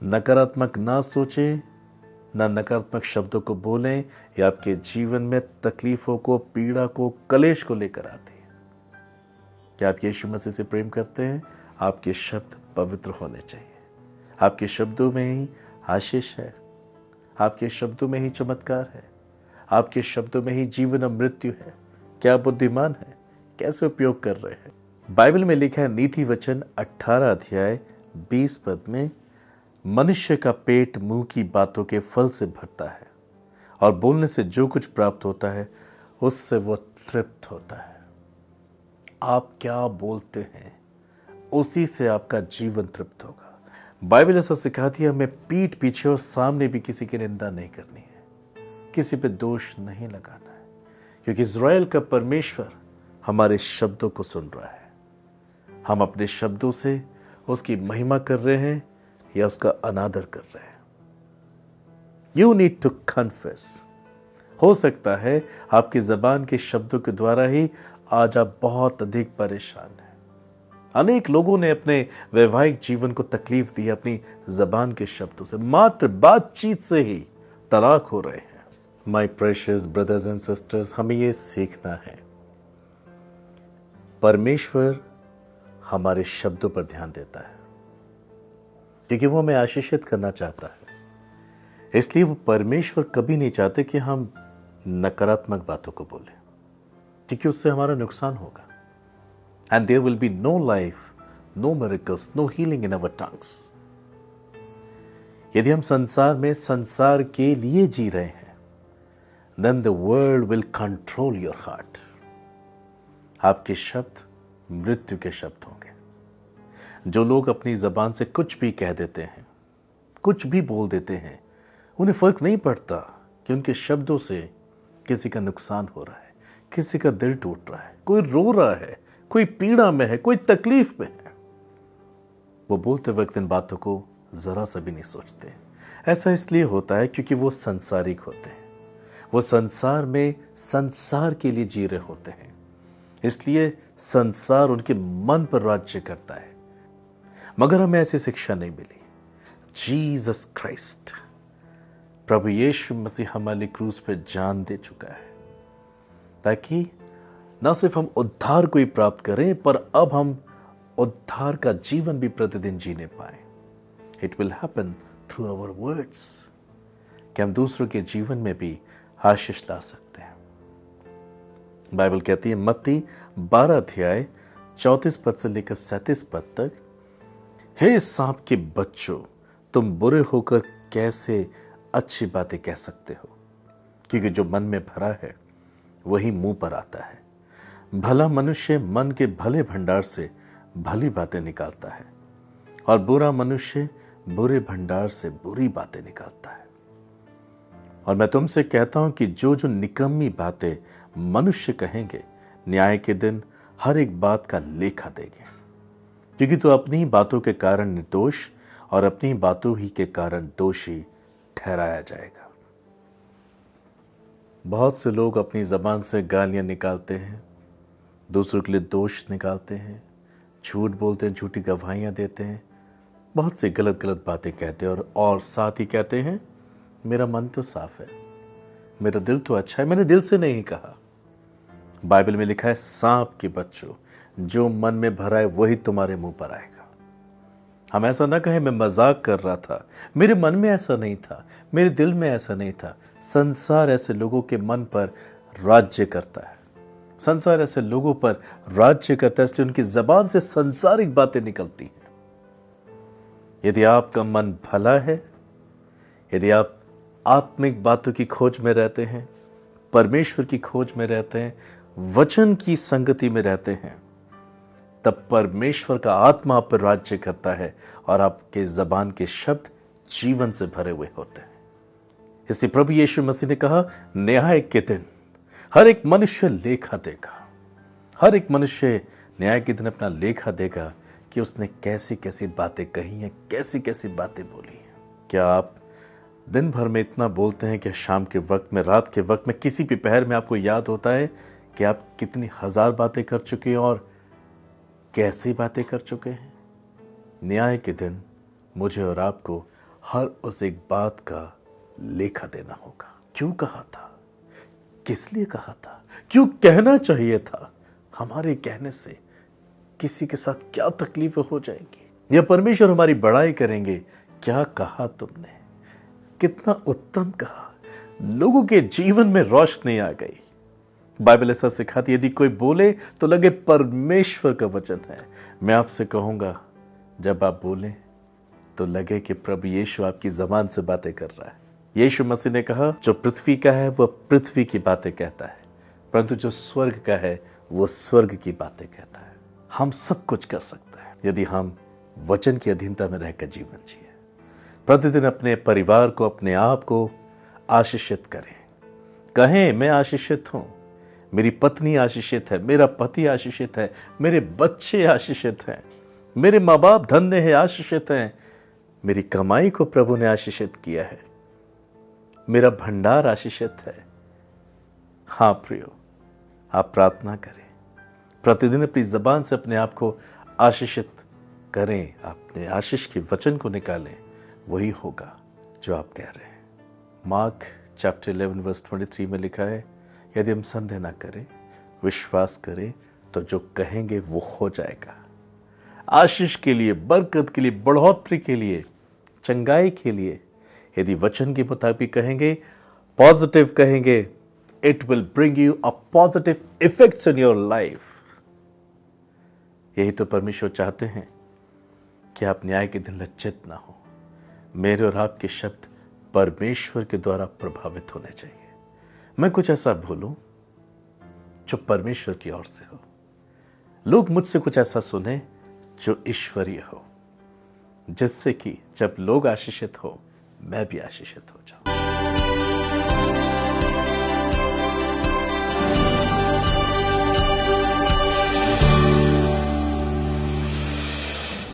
नकारात्मक ना सोचें, ना नकारात्मक शब्दों को बोलें, या आपके जीवन में तकलीफों को, पीड़ा को, कलेश को लेकर आती है। क्या आप यीशु मसीह से प्रेम करते हैं? आपके शब्द पवित्र होने चाहिए। आपके शब्दों में ही आशीष है, आपके शब्दों में ही चमत्कार है, आपके शब्दों में ही जीवन और मृत्यु है। क्या बुद्धिमान है? कैसे उपयोग कर रहे हैं? बाइबल में लिखा है नीति वचन 18 अध्याय 20 पद में, मनुष्य का पेट मुंह की बातों के फल से भरता है, और बोलने से जो कुछ प्राप्त होता है उससे वो तृप्त होता है। आप क्या बोलते हैं उसी से आपका जीवन तृप्त होगा। बाइबल ऐसा सिखाती है हमें पीठ पीछे और सामने भी किसी की निंदा नहीं करनी है, किसी पे दोष नहीं लगाना है, क्योंकि इज़राइल का परमेश्वर हमारे शब्दों को सुन रहा है। हम अपने शब्दों से उसकी महिमा कर रहे हैं या उसका अनादर कर रहे हैं। You need to confess. हो सकता है आपकी जबान के शब्दों के द्वारा ही आज आप बहुत अधिक परेशान हैं। अनेक लोगों ने अपने वैवाहिक जीवन को तकलीफ दी अपनी जबान के शब्दों से। मात्र बातचीत से ही तलाक हो रहे हैं। My precious brothers and sisters, हमें ये सीखना है, परमेश्वर हमारे शब्दों पर ध्यान देता है, क्योंकि वो हमें आशीषित करना चाहता है। इसलिए वो परमेश्वर कभी नहीं चाहते कि हम नकारात्मक बातों को बोलें, क्योंकि उससे हमारा नुकसान होगा। And there will be no life, no miracles, no healing in our tongues. यदि हम संसार में संसार के लिए जी रहे हैं, then the world will control your heart. आपके शब्द मृत्यु के शब्द होंगे। जो लोग अपनी जबान से कुछ भी कह देते हैं, कुछ भी बोल देते हैं, उन्हें फर्क नहीं पड़ता कि उनके शब्दों से किसी का नुकसान हो रहा है, किसी का दिल टूट रहा है, कोई रो रहा है, कोई पीड़ा में है, कोई तकलीफ में है। वो बोलते वक्त इन बातों को जरा सा भी नहीं सोचते। ऐसा इसलिए होता है क्योंकि वो सांसारिक होते हैं, वो संसार में संसार के लिए जी रहे होते हैं। इसलिए संसार उनके मन पर राज्य करता है। मगर हमें ऐसी शिक्षा नहीं मिली। जीसस क्राइस्ट, प्रभु यीशु मसीह हमारे क्रूस पे जान दे चुका है, ताकि न सिर्फ हम उद्धार को ही प्राप्त करें, पर अब हम उद्धार का जीवन भी प्रतिदिन जीने पाए। It will happen through our words, कि हम दूसरों के जीवन में भी आशीष ला सकते हैं। बाइबल कहती है मत्ती 12 अध्याय 34 पद से लेकर 37 पद तक, हे सांप के बच्चों, तुम बुरे होकर कैसे अच्छी बातें कह सकते हो? क्योंकि जो मन में भरा है वही मुंह पर आता है। भला मनुष्य मन के भले भंडार से भली बातें निकालता है, और बुरा मनुष्य बुरे भंडार से बुरी बातें निकालता है। और मैं तुमसे कहता हूं कि जो जो निकम्मी बातें मनुष्य कहेंगे, न्याय के दिन हर एक बात का लेखा देंगे, क्योंकि तो अपनी ही बातों के कारण निर्दोष और अपनी बातों ही के कारण दोषी ठहराया जाएगा। बहुत से लोग अपनी जबान से गालियां निकालते हैं, दूसरों के लिए दोष निकालते हैं, झूठ बोलते हैं, झूठी गवाहियां देते हैं, बहुत सी गलत गलत बातें कहते हैं, और साथ ही कहते हैं मेरा मन तो साफ है, मेरा दिल तो अच्छा है, मैंने दिल से नहीं कहा। बाइबल में लिखा है सांप के बच्चों, जो मन में भरा है वही तुम्हारे मुंह पर आएगा। हम ऐसा ना कहें मैं मजाक कर रहा था, मेरे मन में ऐसा नहीं था, मेरे दिल में ऐसा नहीं था। संसार ऐसे लोगों के मन पर राज्य करता है, संसार ऐसे लोगों पर राज्य करता है, इसलिए उनकी जबान से संसारिक बातें निकलती हैं। यदि आपका मन भला है, यदि आप आत्मिक बातों की खोज में रहते हैं, परमेश्वर की खोज में रहते हैं, वचन की संगति में रहते हैं, तब परमेश्वर का आत्मा आप पर राज्य करता है और आपके जबान के शब्द जीवन से भरे हुए होते हैं। इसलिए प्रभु यीशु मसीह ने कहा न्याय के दिन हर एक मनुष्य लेखा देगा। हर एक मनुष्य न्याय के दिन अपना लेखा देगा कि उसने कैसी कैसी बातें कही हैं, कैसी कैसी बातें बोली हैं। क्या आप दिन भर में इतना बोलते हैं कि शाम के वक्त में, रात के वक्त में, किसी भी पहर में आपको याद होता है कि आप कितनी हजार बातें कर चुके हैं और कैसी बातें कर चुके हैं? न्याय के दिन मुझे और आपको हर उस एक बात का लेखा देना होगा। क्यों कहा था, किस लिए कहा था, क्यों कहना चाहिए था, हमारे कहने से किसी के साथ क्या तकलीफ हो जाएगी, या परमेश्वर हमारी बड़ाई करेंगे, क्या कहा तुमने, कितना उत्तम कहा, लोगों के जीवन में रोशनी आ गई। बाइबल ऐसा सिखाती है, यदि कोई बोले तो लगे परमेश्वर का वचन है। मैं आपसे कहूंगा, जब आप बोलें तो लगे कि प्रभु यीशु आपकी जबान से बातें कर रहा है। यीशु मसीह ने कहा, जो पृथ्वी का है वह पृथ्वी की बातें कहता है, परंतु जो स्वर्ग का है वो स्वर्ग की बातें कहता है। हम सब कुछ कर सकते हैं यदि हम वचन की अधीनता में रहकर जीवन जिए। प्रतिदिन अपने परिवार को, अपने आप को आशीषित करें। कहें, मैं आशीषित हूं, मेरी पत्नी आशीषित है, मेरा पति आशीषित है, मेरे बच्चे आशीषित हैं, मेरे माँ बाप धन्य है, आशीषित हैं, मेरी कमाई को प्रभु ने आशीषित किया है, मेरा भंडार आशीषित है। हाँ प्रियो, आप प्रार्थना करें, प्रतिदिन अपनी जबान से अपने आप को आशीषित करें, अपने आशीष के वचन को निकालें, वही होगा जो आप कह रहे हैं। मार्क चैप्टर 11 वर्स 23 में लिखा है, यदि हम संदेह ना करें, विश्वास करें, तो जो कहेंगे वो हो जाएगा। आशीष के लिए, बरकत के लिए, बढ़ोतरी के लिए, चंगाई के लिए यदि वचन के मुताबिक कहेंगे, पॉजिटिव कहेंगे, it will bring you a positive effects in your life. यही तो परमेश्वर चाहते हैं कि आप न्याय के दिन लज्जित ना हो। मेरे और आपके शब्द परमेश्वर के द्वारा प्रभावित होने चाहिए। मैं कुछ ऐसा बोलूं जो परमेश्वर की ओर से हो, लोग मुझसे कुछ ऐसा सुने जो ईश्वरीय हो, जिससे कि जब लोग आशीषित हो, मैं भी आशीषित हो जाऊं।